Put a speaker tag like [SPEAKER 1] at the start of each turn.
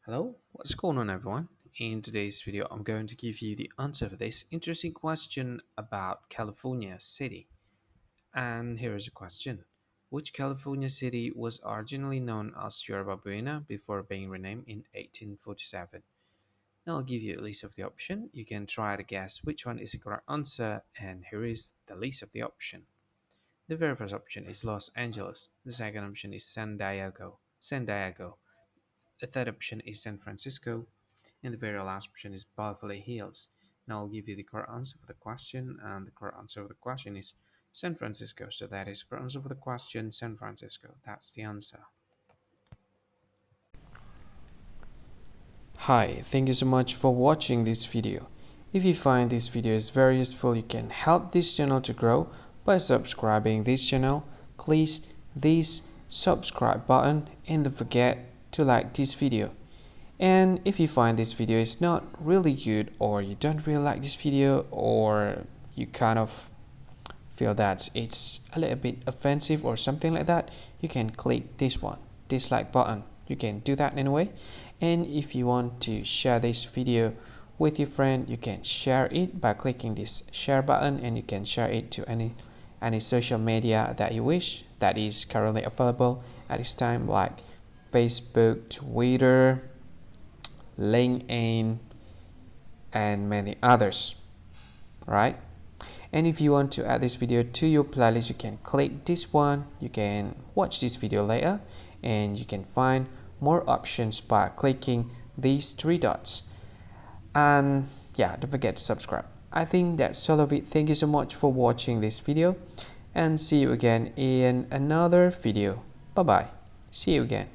[SPEAKER 1] Hello, what's going on everyone? In today's video, I'm going to give you the answer for this interesting question about California city. And here is a question. Which California city was originally known as Yerba Buena before being renamed in 1847? Now I'll give you a list of the option. You can try to guess which one is the correct answer, and here is the list of the option. The very first option is Los Angeles. The second option is San Diego. The third option is San Francisco. And the very last option is Beverly Hills. Now I'll give you the correct answer for the question, and the correct answer of the question is San Francisco. So that is correct answer for the question, San Francisco. That's the answer. Hi, thank you so much for watching this video. If you find this video is very useful, you can help this channel to grow by subscribing this channel. Please this subscribe button and don't forget to like this video. And if you find this video is not really good, or you don't really like this video, or you kind of feel that it's a little bit offensive or something like that, you can click this one, dislike button. You can do that anyway. And if you want to share this video with your friend, you can share it by clicking this share button, and you can share it to any social media that you wish that is currently available at this time, like Facebook, Twitter, LinkedIn, and many others, right? And if you want to add this video to your playlist, you can click this one. You can watch this video later, and you can find more options by clicking these three dots. And yeah, don't forget to subscribe. I think that's all of it. Thank you so much for watching this video, and see you again in another video. Bye bye. See you again.